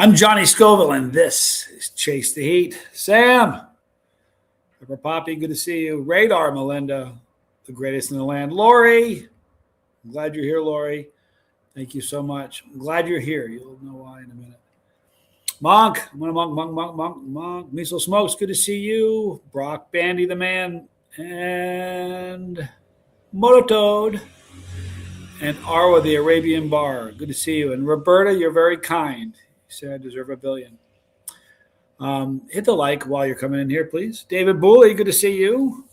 I'm Johnny Scoville, and this is Chase the Heat. Sam, Pepper Poppy, good to see you. Radar, Melinda, the greatest in the land. Lori, I'm glad you're here, Lori. Thank you so much. I'm glad you're here. You'll know why in a minute. Monk, I'm gonna Monk. Miso Smokes, good to see you. Brock, Bandy, the man, and Mototoad, and Arwa, the Arabian Bar. Good to see you. And Roberta, you're very kind. You say I deserve a billion. Hit the like while you're coming in here, please. David Booley, good to see you.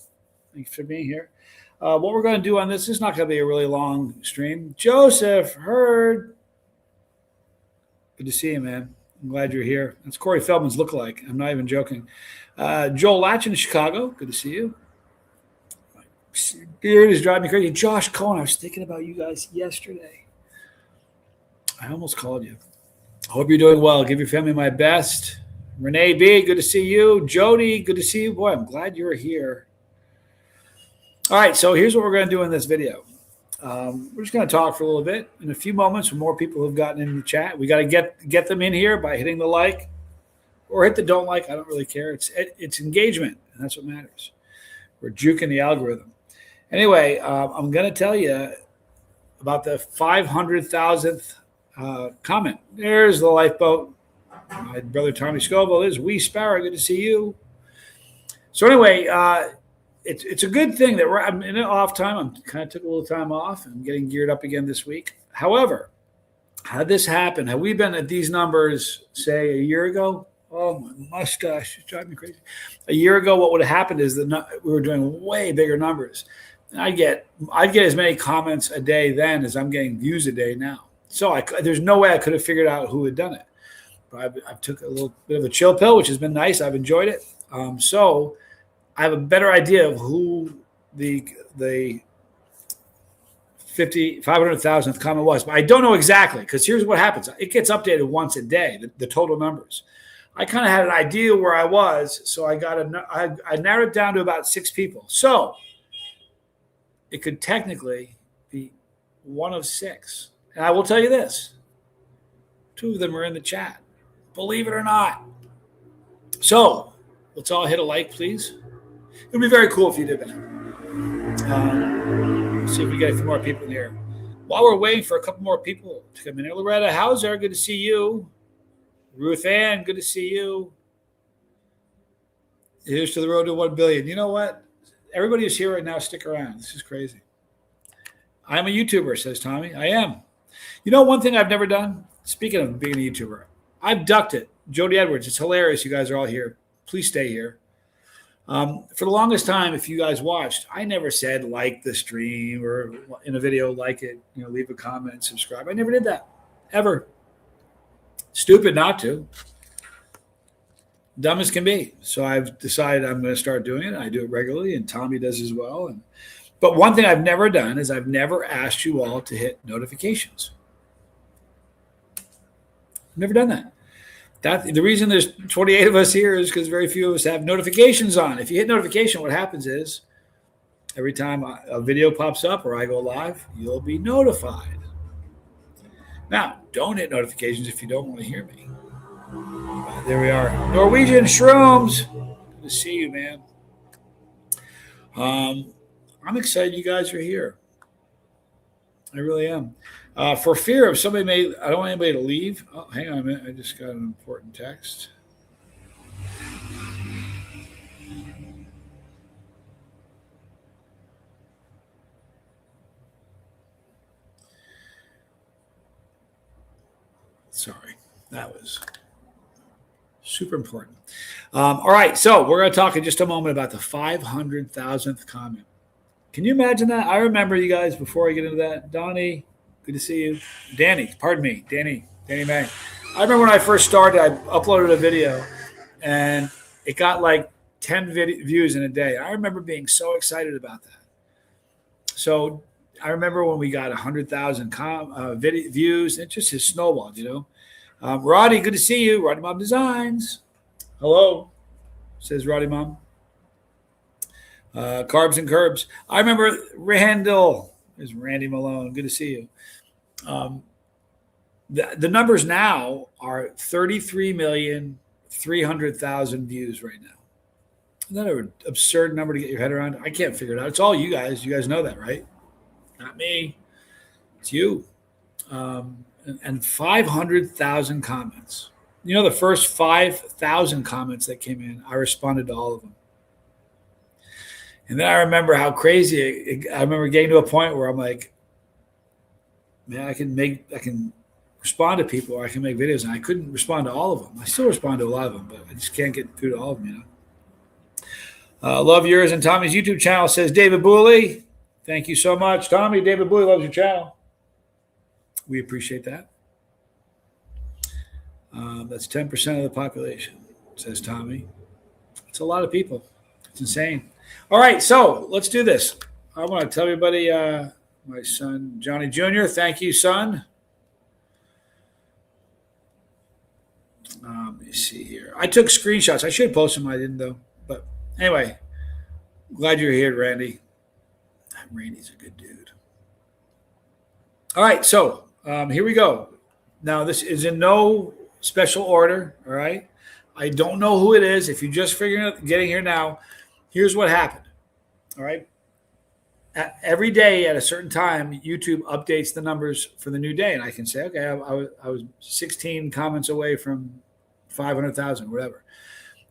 Thanks for being here. What we're going to do on this is not going to be a really long stream. Joseph Hurd, good to see you, man. I'm glad you're here. That's Corey Feldman's lookalike. I'm not even joking. Joel Latch in Chicago, good to see you. My beard is driving me crazy. Josh Cohen, I was thinking about you guys yesterday. I almost called you. I hope you're doing well. Give your family my best. Renee B., good to see you. Jody, good to see you. Boy, I'm glad you're here. All right, so here's what we're going to do in this video. We're just going to talk for a little bit. In a few moments, with more people who've gotten in the chat, we got to get them in here by hitting the like or hit the don't like. I don't really care. It's engagement, and that's what matters. We're juking the algorithm. Anyway, I'm going to tell you about the 500,000th comment. There's the lifeboat. My brother Tommy Scoville is Wee Sparrow. Good to see you. So anyway, it's a good thing that I'm in an off time. I'm kind of took a little time off and getting geared up again this week. However, had this happened, had we been at these numbers, say, a year ago? Oh, my mustache is driving me crazy. A year ago, what would have happened is that we were doing way bigger numbers. And I'd get as many comments a day then as I'm getting views a day now. So there's no way I could have figured out who had done it. But I took a little bit of a chill pill, which has been nice. I've enjoyed it. So I have a better idea of who the 500,000th comment was. But I don't know exactly, because here's what happens. It gets updated once a day, the total numbers. I kind of had an idea where I was, so I narrowed it down to about 6 people. So it could technically be one of 6. And I will tell you this. 2 of them are in the chat. Believe it or not. So let's all hit a like, please. It would be very cool if you did that. Let's see if we get a few more people in here. While we're waiting for a couple more people to come in here, Loretta Hauser, good to see you. Ruth Ann, good to see you. Here's to the road to 1 billion. You know what? Everybody who's here right now, stick around. This is crazy. I'm a YouTuber, says Tommy. I am. You know one thing I've never done? Speaking of being a YouTuber, I've ducked it. Jody Edwards, it's hilarious you guys are all here. Please stay here. For the longest time, if you guys watched, I never said like the stream or in a video like it, leave a comment, subscribe. I never did that, ever. Stupid not to. Dumb as can be. So I've decided I'm going to start doing it. I do it regularly, and Tommy does as well. But one thing I've never done is I've never asked you all to hit notifications. Never done that. The reason there's 28 of us here is because very few of us have notifications on. If you hit notification, what happens is every time a video pops up or I go live, you'll be notified. Now, don't hit notifications if you don't want to hear me. There we are. Norwegian Shrooms. Good to see you, man. I'm excited you guys are here. I really am. For fear of I don't want anybody to leave. Oh, hang on a minute. I just got an important text. Sorry. That was super important. All right. So we're going to talk in just a moment about the 500,000th comment. Can you imagine that? I remember you guys before I get into that. Donnie, good to see you. Danny May. I remember when I first started, I uploaded a video, and it got like 10 views in a day. I remember being so excited about that. So I remember when we got 100,000 views, it just has snowballed, Roddy, good to see you. Roddy Mom Designs. Hello, says Roddy Mom. Carbs and Curbs. I remember Randall. There's Randy Malone. Good to see you. The numbers now are 33,300,000 views right now. Isn't that an absurd number to get your head around? I can't figure it out. It's all you guys. You guys know that, right? Not me. It's you. And 500,000 comments. You know, the first 5,000 comments that came in, I responded to all of them. And then I remember how crazy I remember getting to a point where I'm like, man, I can respond to people, or I can make videos, and I couldn't respond to all of them. I still respond to a lot of them, but I just can't get through to all of them, you know. Love yours and Tommy's YouTube channel, says David Booley. Thank you so much, Tommy. David Booley loves your channel. We appreciate that. That's 10% of the population, says Tommy. It's a lot of people. It's insane. All right, so let's do this. I want to tell everybody, my son, Johnny Jr., thank you, son. Let me see here. I took screenshots. I should post them. I didn't, though. But anyway, glad you're here, Randy. Randy's a good dude. All right, so here we go. Now, this is in no special order, all right? I don't know who it is. If you're just figuring out getting here now, here's what happened, all right? Every day at a certain time, YouTube updates the numbers for the new day, and I can say, okay, I was 16 comments away from 500,000, whatever.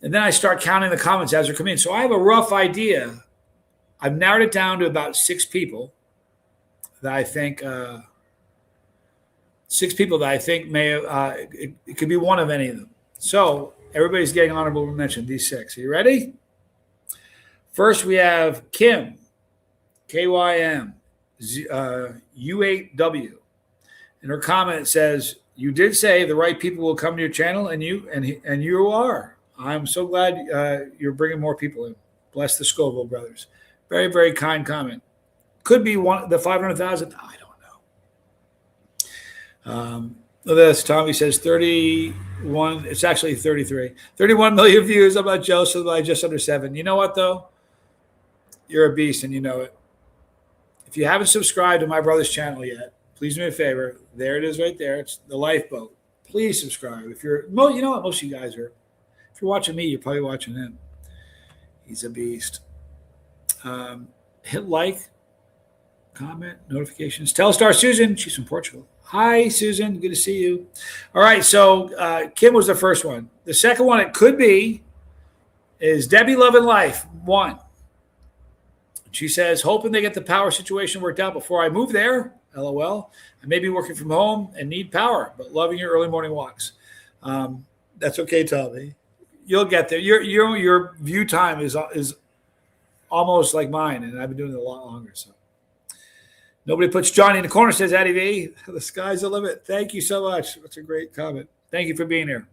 And then I start counting the comments as they're coming in. So I have a rough idea. I've narrowed it down to about 6 people that I think may it could be one of any of them. So everybody's getting honorable mention, these 6. Are you ready? First, we have Kim, KYM, U8W. And her comment says, you did say the right people will come to your channel, and you are. I'm so glad you're bringing more people in. Bless the Scoville brothers. Very, very kind comment. Could be the 500,000. I don't know. This Tommy says 31. It's actually 33. 31 million views. I'm not jealous of my just under 7. You know what, though? You're a beast, and you know it. If you haven't subscribed to my brother's channel yet, please do me a favor. There it is right there. It's the lifeboat. Please subscribe. If you're, you know what, most of you guys are. If you're watching me, you're probably watching him. He's a beast. Hit like, comment, notifications. Telstar Susan. She's from Portugal. Hi, Susan. Good to see you. All right. So Kim was the first one. The second one it could be is Debbie Loving Life 1. She says, hoping they get the power situation worked out before I move there. LOL. I may be working from home and need power, but loving your early morning walks. That's okay, Tommy. You'll get there. Your view time is almost like mine, and I've been doing it a lot longer. So nobody puts Johnny in the corner, says Addie V. The sky's the limit. Thank you so much. That's a great comment. Thank you for being here.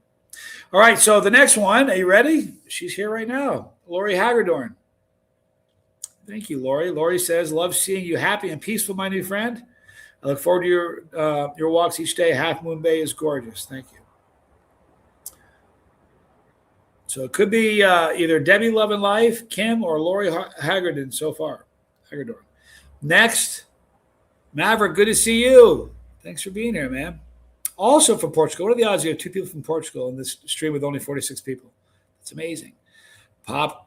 All right, so the next one, are you ready? She's here right now. Lori Hagerdorn. Thank you, Lori. Lori says, love seeing you happy and peaceful, my new friend. I look forward to your walks each day. Half Moon Bay is gorgeous. Thank you. So it could be either Debbie Loving Life, Kim, or Lori Hagerdorn so far. Hagerdorn. Next, Maverick, good to see you. Thanks for being here, man. Also from Portugal. What are the odds you have 2 people from Portugal in this stream with only 46 people? That's amazing. Pop.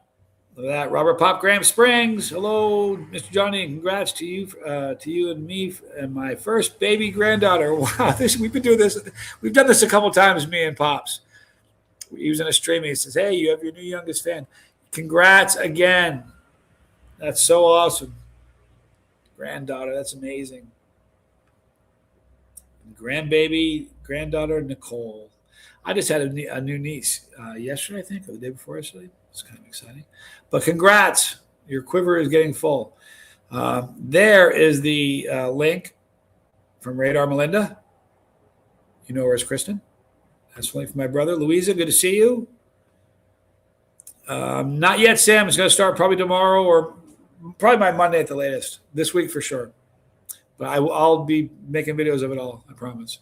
Look at that. Robert Pop Graham Springs. Hello, Mr. Johnny. Congrats to you and me and my first baby granddaughter. Wow, we've been doing this. We've done this a couple times, me and Pops. He was in a stream. He says, hey, you have your new youngest fan. Congrats again. That's so awesome. Granddaughter, that's amazing. Grandbaby, granddaughter, Nicole. I just had a new niece yesterday, I think, or the day before yesterday. It's kind of exciting. But congrats. Your quiver is getting full. There is the link from Radar Melinda. You know her as Kristen. That's the link from my brother. Louisa, good to see you. Not yet, Sam. It's going to start probably tomorrow or probably by Monday at the latest. This week for sure. But I'll be making videos of it all, I promise.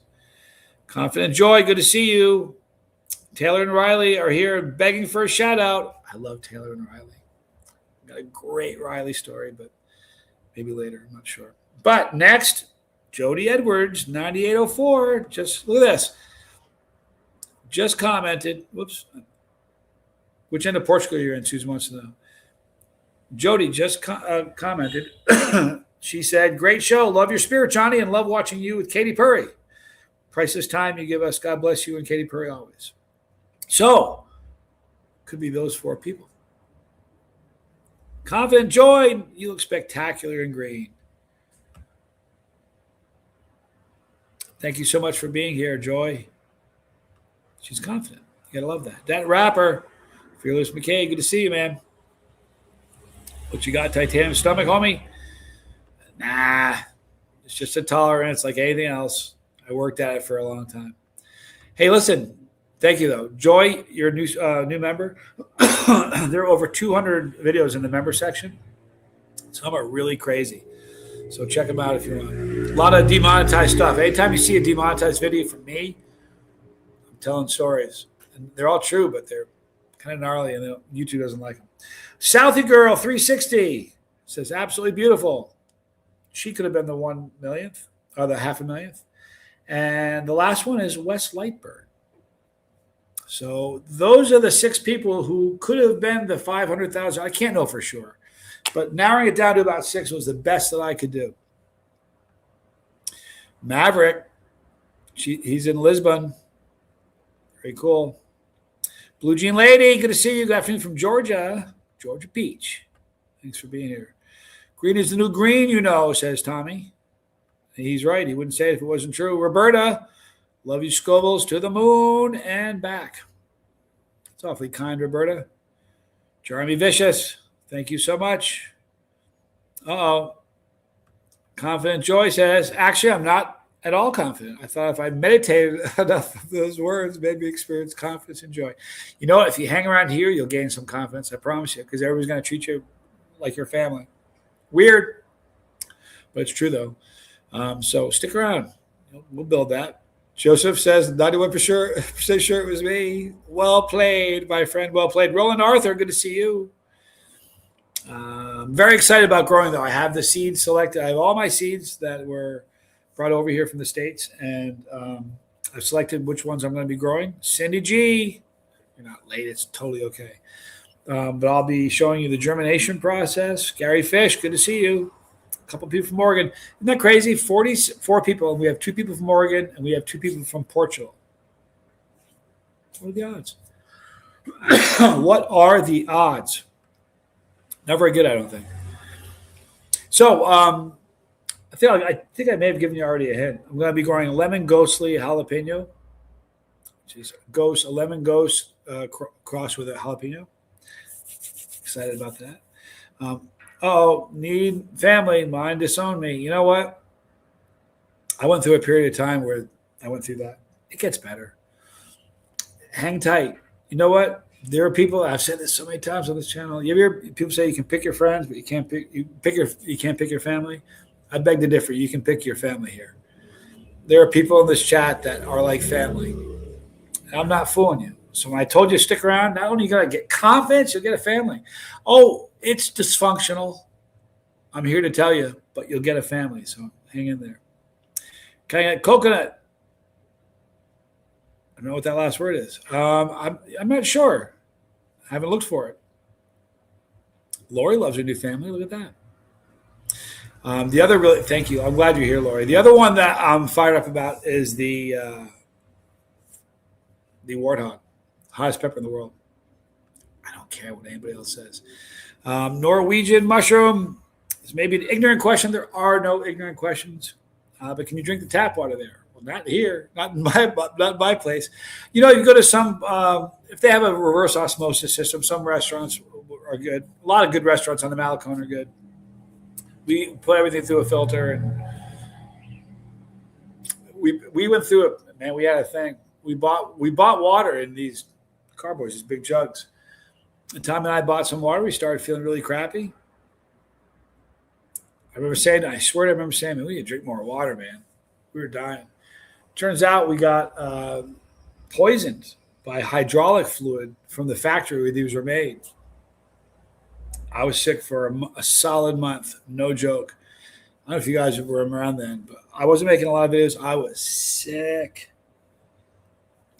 Confident Joy, good to see you. Taylor and Riley are here begging for a shout out. I love Taylor and Riley. Got a great Riley story, but maybe later. I'm not sure. But next, Jody Edwards, 9804. Just look at this. Just commented. Whoops. Which end of Portugal you're in? Susan wants to know. Jody just commented. She said, great show. Love your spirit, Johnny, and love watching you with Katy Perry. Priceless time you give us. God bless you and Katy Perry always. So, could be those 4 people. Confident Joy, you look spectacular in green. Thank you so much for being here, Joy. She's confident. You got to love that. That rapper, Fearless McKay, good to see you, man. What you got, titanium stomach, homie? Nah, it's just a tolerance like anything else. I worked at it for a long time. Hey, listen, thank you, though. Joy, you're a new member. There are over 200 videos in the member section. Some are really crazy. So check them out if you want. A lot of demonetized stuff. Anytime you see a demonetized video from me, I'm telling stories. And they're all true, but they're kind of gnarly, and YouTube doesn't like them. Southie Girl 360 says, absolutely beautiful. She could have been the 1 millionth or the 500,000th. And the last one is Wes Lightbird. So those are the 6 people who could have been the 500,000. I can't know for sure. But narrowing it down to about 6 was the best that I could do. Maverick, he's in Lisbon. Very cool. Blue Jean Lady, good to see you. Good afternoon from Georgia. Georgia Peach. Thanks for being here. Green is the new green, says Tommy. He's right. He wouldn't say it if it wasn't true. Roberta, love you, Scobles, to the moon and back. It's awfully kind, Roberta. Jeremy Vicious, thank you so much. Confident Joy says, actually, I'm not at all confident. I thought if I meditated enough of those words, made me experience confidence and joy. You know, if you hang around here, you'll gain some confidence. I promise you, because everybody's going to treat you like your family. Weird, but it's true, though. So stick around. We'll build that. Joseph says, 91% sure it was me. Well played, my friend. Well played. Roland Arthur, good to see you. I'm very excited about growing, though. I have the seeds selected. I have all my seeds that were brought over here from the States, and I've selected which ones I'm going to be growing. Cindy G, you're not late. It's totally okay. But I'll be showing you the germination process. Gary Fish, good to see you. A couple people from Oregon. Isn't that crazy? 44 people, and we have 2 people from Oregon, and we have 2 people from Portugal. What are the odds? What are the odds? Not very good, I don't think. So I think I may have given you already a hint. I'm going to be growing lemon ghostly jalapeno. A lemon ghost cross with a jalapeno. Excited about that. Need family, mine disowned me. You know what? I went through a period of time where I went through that. It gets better. Hang tight. You know what? There are people, I've said this so many times on this channel. You ever hear people say you can pick your friends, but you can't pick your family? I beg to differ. You can pick your family here. There are people in this chat that are like family. And I'm not fooling you. So when I told you to stick around, not only are you going to get confidence, you'll get a family. Oh, it's dysfunctional. I'm here to tell you, but you'll get a family. So hang in there. Can I get coconut? I don't know what that last word is. I'm not sure. I haven't looked for it. Lori loves her new family. Look at that. Thank you. I'm glad you're here, Lori. The other one that I'm fired up about is the warthog, hottest pepper in the world. I don't care what anybody else says. Norwegian mushroom. This may be an ignorant question. There are no ignorant questions. But can you drink the tap water there? Well, not here, not in my place. You know, you go to some, if they have a reverse osmosis system, some restaurants are good. A lot of good restaurants on the Malecon are good. We put everything through a filter, and we went through it. Man, we had a thing. We bought water in these carboys, these big jugs. And Tom and I bought some water. We started feeling really crappy. I remember saying, man, we need to drink more water, man. We were dying. Turns out we got poisoned by hydraulic fluid from the factory where these were made. I was sick for a solid month, no joke. don't know if you guys were around then, but I wasn't making a lot of videos. I was sick.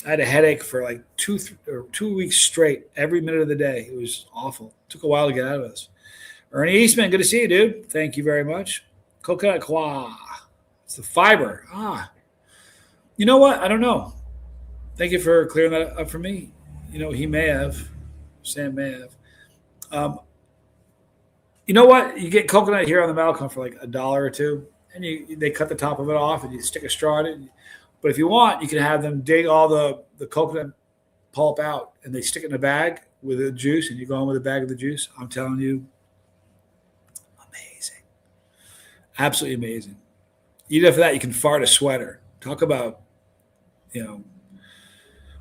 I had a headache for like 2 weeks straight, every minute of the day. It was awful. It took a while to get out of this. Ernie Eastman, good to see you, dude. Thank you very much. Coconut Kwa. It's the fiber. You know what? I don't know. Thank you for clearing that up for me. He may have. Sam may have. You know what? You get coconut here on the Malcolm for like $1 or $2, and they cut the top of it off, and you stick a straw in it. But if you want, you can have them dig all the coconut pulp out, and they stick it in a bag with the juice, and you go home with a bag of the juice. I'm telling you, amazing. Absolutely amazing. Even for that, you can fart a sweater. Talk about,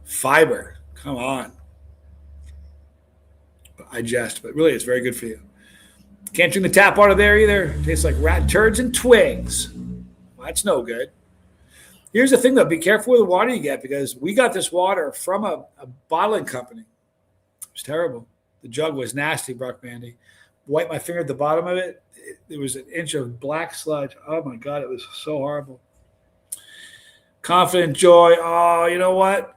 fiber. Come on. I jest, but really it's very good for you. Can't drink the tap water there either. It tastes like rat turds and twigs. Well, that's no good. Here's the thing, though. Be careful with the water you get, because we got this water from a bottling company. It was terrible. The jug was nasty, Brock Mandy. Wiped my finger at the bottom of it. There was an inch of black sludge. Oh, my God. It was so horrible. Confident Joy. Oh, you know what?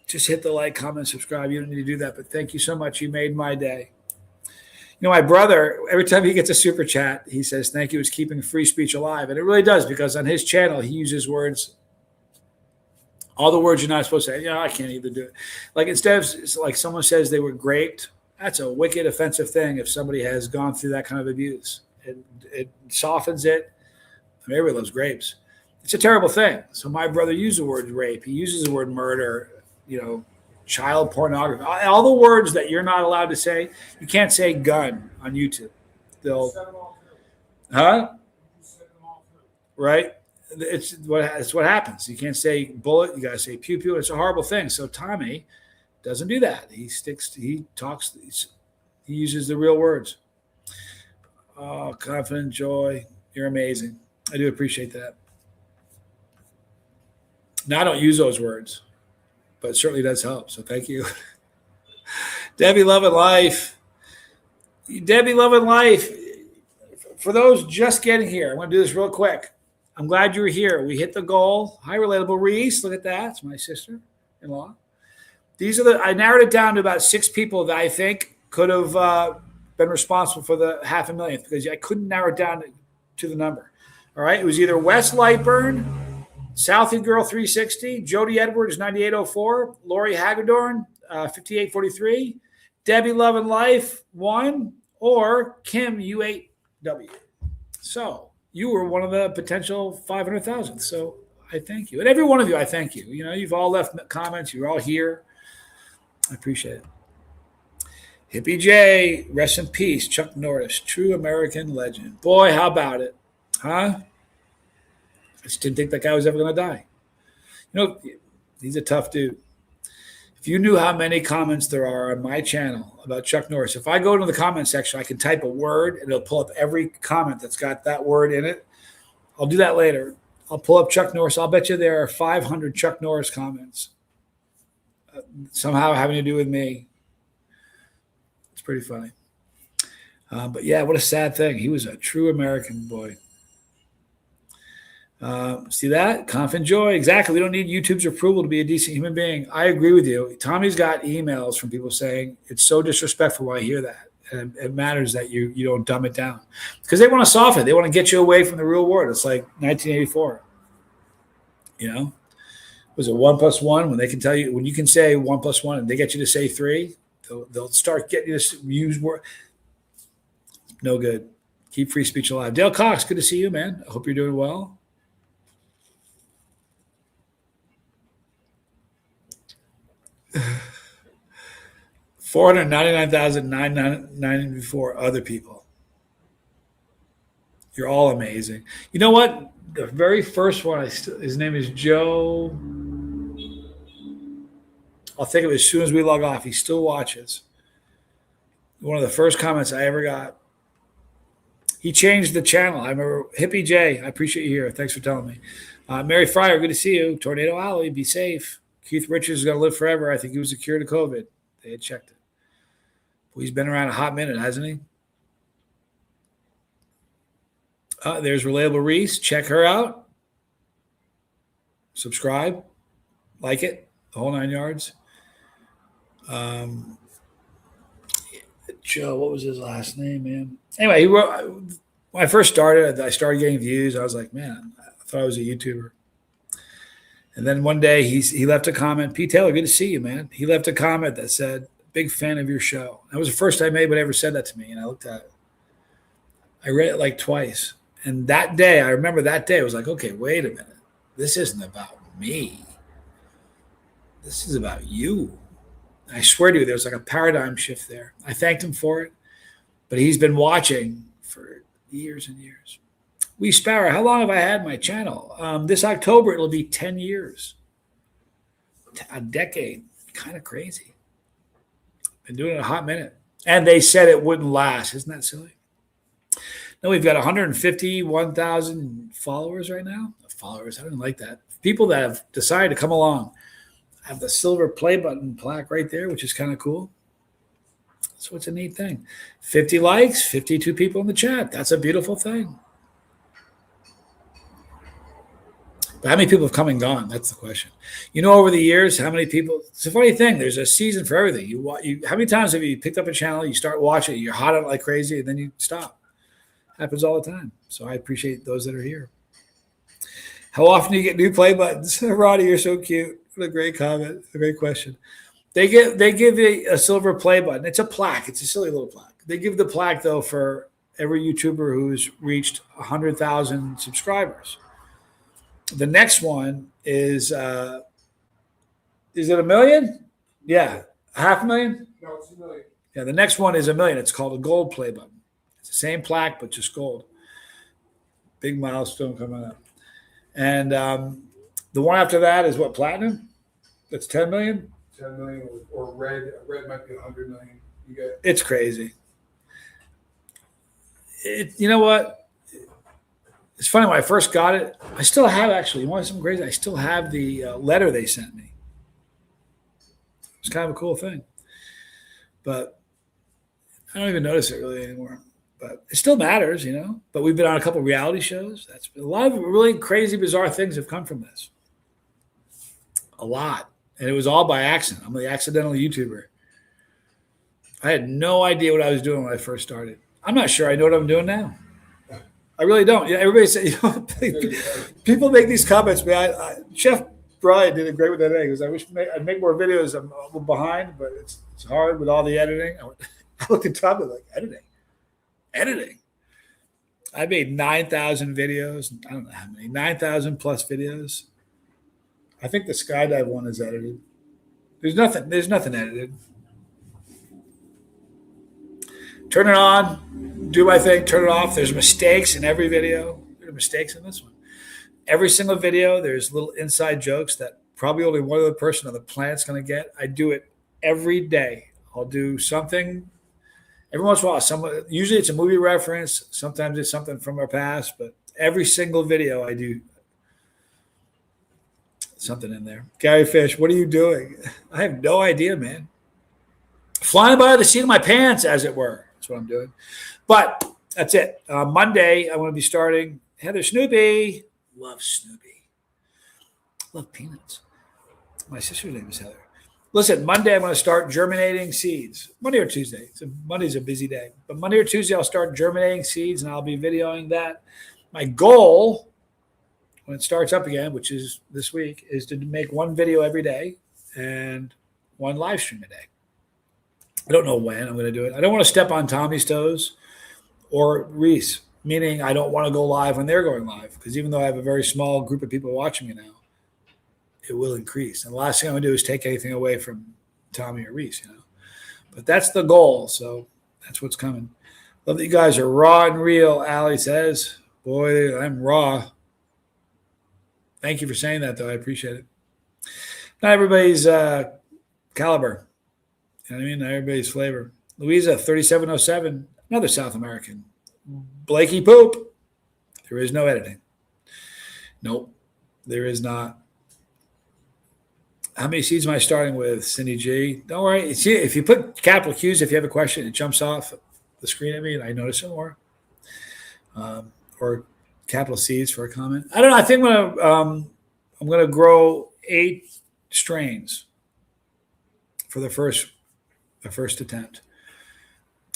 Just hit the like, comment, subscribe. You don't need to do that, but thank you so much. You made my day. My brother, every time he gets a super chat, he says, thank you, it's keeping free speech alive. And it really does, because on his channel, he uses words, all the words you're not supposed to say. I can't even do it. Like, instead of, like, someone says they were raped, that's a wicked, offensive thing if somebody has gone through that kind of abuse. It softens it. Everybody loves grapes. It's a terrible thing. So my brother used the word rape. He uses the word murder, child pornography, all the words that you're not allowed to say. You can't say gun on YouTube. Right? It's what happens. You can't say bullet. You got to say pew pew. It's a horrible thing. So Tommy doesn't do that. He talks, he uses the real words. Oh, confident Joy. You're amazing. I do appreciate that. Now I don't use those words, but it certainly does help. So thank you. Debbie Loving Life. Debbie Loving Life. For those just getting here, I'm going to do this real quick. I'm glad you were here. We hit the goal. Hi, Relatable Reese. Look at that. It's my sister-in-law. I narrowed it down to about 6 people that I think could have been responsible for the 500,000, because I couldn't narrow it down to the number. All right. It was either Wes Lightburn, Southie Girl 360, Jody Edwards 9804, Lori Hagedorn 5843, Debbie Loving Life 1, or Kim U8W. So you were one of the potential 500,000. So I thank you. And every one of you, I thank you. You've all left comments. You're all here. I appreciate it. Hippie J, rest in peace. Chuck Norris, true American legend. Boy, how about it? Huh? I just didn't think that guy was ever going to die. He's a tough dude. If you knew how many comments there are on my channel about Chuck Norris, if I go into the comment section, I can type a word and it'll pull up every comment that's got that word in it. I'll do that later. I'll pull up Chuck Norris. I'll bet you there are 500 Chuck Norris comments somehow having to do with me. It's pretty funny. But yeah, what a sad thing. He was a true American boy. See that? Confident Joy. Exactly. We don't need YouTube's approval to be a decent human being. I agree with you. Tommy's got emails from people saying it's so disrespectful when I hear that. And it matters that you don't dumb it down, because they want to soften it. They want to get you away from the real world. It's like 1984. Was it 1 + 1? When they can tell you, when you can say 1 + 1 and they get you to say 3, they'll start getting you to use word. No good. Keep free speech alive. Dale Cox, good to see you, man. I hope you're doing well. $499,994 other people. You're all amazing. You know what? The very first one, his name is Joe. I'll think of it as soon as we log off. He still watches. One of the first comments I ever got. He changed the channel. I remember Hippie J. I appreciate you here. Thanks for telling me. Mary Fryer, good to see you. Tornado Alley, be safe. Keith Richards is going to live forever. I think he was the cure to COVID. They had checked it. Well, he's been around a hot minute, hasn't he? There's Relatable Reese. Check her out. Subscribe. Like it. The whole 9 yards. Joe, what was his last name, man? Anyway, he wrote, when I first started, I started getting views. I was like, man, I thought I was a YouTuber. And then one day he left a comment. Pete Taylor, good to see you, man. He left a comment that said, big fan of your show. That was the first time anybody ever said that to me. And I looked at it. I read it like twice. And that day, I remember that day, I was like, okay, wait a minute. This isn't about me. This is about you. I swear to you, there's like a paradigm shift there. I thanked him for it, but he's been watching for years and years. Wee Sparrow, how long have I had my channel? This October, it'll be 10 years. A decade. Kind of crazy. Been doing it a hot minute. And they said it wouldn't last. Isn't that silly? No, we've got 151,000 followers right now. Followers, I didn't like that. People that have decided to come along. I have the silver play button plaque right there, which is kind of cool. So it's a neat thing. 50 likes, 52 people in the chat. That's a beautiful thing. But how many people have come and gone? That's the question. You know, over the years, how many people? It's a funny thing. There's a season for everything. How many times have you picked up a channel, you start watching it, you're hot on it like crazy, and then you stop? Happens all the time. So I appreciate those that are here. How often do you get new play buttons? Roddy, you're so cute. What a great comment. A great question. They give you a silver play button. It's a plaque. It's a silly little plaque. They give the plaque, though, for every YouTuber who's reached 100,000 subscribers. The next one is it $1 million? Yeah. 500,000? No, it's $1 million. Yeah, the next one is $1 million. It's called a gold play button. It's the same plaque, but just gold. Big milestone coming up. And the one after that is what, platinum? That's 10 million? 10 million or red. Red might be 100 million. You get It's crazy. You know what? It's funny, when I first got it, I still have, actually, you want something crazy? I still have the letter they sent me. It's kind of a cool thing. But I don't even notice it really anymore. But it still matters, you know. But we've been on a couple of reality shows. That's a lot of really crazy, bizarre things have come from this. A lot. And it was all by accident. I'm the accidental YouTuber. I had no idea what I was doing when I first started. I'm not sure I know what I'm doing now. I really don't. Yeah, everybody says, people make these comments. Man, Chef Brian did a great with that egg. I wish I'd make more videos. I'm a little behind, but it's hard with all the editing. I looked at top of it like, editing. I made 9,000 videos. I don't know how many, 9,000 plus videos. I think the skydive one is edited. There's nothing edited. Turn it on, do my thing, turn it off. There's mistakes in every video. There are mistakes in this one. Every single video, there's little inside jokes that probably only one other person on the planet's going to get. I do it every day. I'll do something. Every once in a while, usually it's a movie reference. Sometimes it's something from our past, but every single video I do something in there. Gary Fish, what are you doing? I have no idea, man. Flying by the seat of my pants, as it were. That's what I'm doing. But that's it. Monday, I'm going to be starting Heather Snoopy. Love Snoopy. Love peanuts. My sister's name is Heather. Listen, Monday, I'm going to start germinating seeds. Monday or Tuesday. Monday's a busy day. But Monday or Tuesday, I'll start germinating seeds, and I'll be videoing that. My goal, when it starts up again, which is this week, is to make one video every day and one live stream a day. I don't know when I'm going to do it. I don't want to step on Tommy's toes or Reese, meaning I don't want to go live when they're going live, because even though I have a very small group of people watching me now, it will increase. And the last thing I'm going to do is take anything away from Tommy or Reese, you know. But that's the goal, so that's what's coming. Love that you guys are raw and real, Allie says. Boy, I'm raw. Thank you for saying that, though. I appreciate it. Not everybody's caliber. You know what I mean? Not everybody's flavor. Louisa, 3707, another South American. Blakey Poop. There is no editing. Nope, there is not. How many seeds am I starting with, Cindy G? Don't worry. See, if you put capital Qs, if you have a question, it jumps off the screen at me, and I notice it more. Or or capital C's for a comment. I don't know. I think I'm gonna grow 8 strains for the first attempt.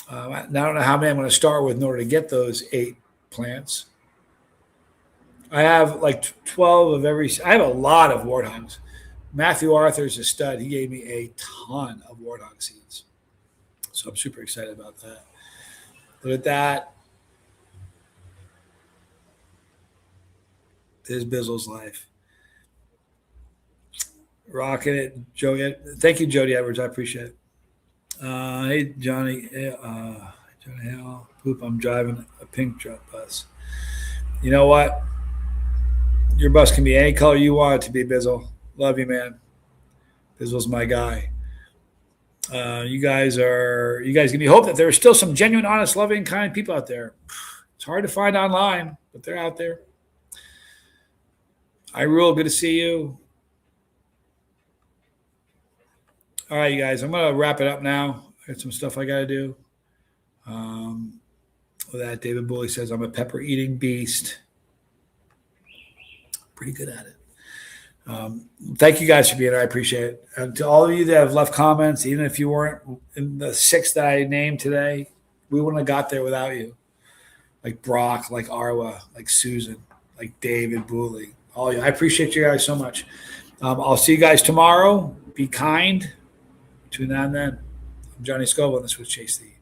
I don't know how many I'm going to start with in order to get those 8 plants. I have like 12 of every. I have a lot of warthogs. Matthew Arthur's a stud. He gave me a ton of warthog seeds, so I'm super excited about that. Look at that. There's Bizzle's life. Rocking it, Jody. Thank you, Jody Edwards. I appreciate it. Hey, Johnny. Johnny Hale. Poop, I'm driving a pink truck bus. You know what? Your bus can be any color you want it to be, Bizzle. Love you, man. Bizzle's my guy. You guys give me hope that there are still some genuine, honest, loving, kind people out there. It's hard to find online, but they're out there. I rule. Good to see you. All right, you guys. I'm gonna wrap it up now. I got some stuff I gotta do. With that, David Bully says I'm a pepper eating beast. Pretty good at it. Thank you guys for being here. I appreciate it. And to all of you that have left comments, even if you weren't in the 6 that I named today, we wouldn't have got there without you. Like Brock, like Arwa, like Susan, like David Bully. All of you. I appreciate you guys so much. I'll see you guys tomorrow. Be kind. Between now and then, I'm Johnny Scoville, and this was Chase the Heat.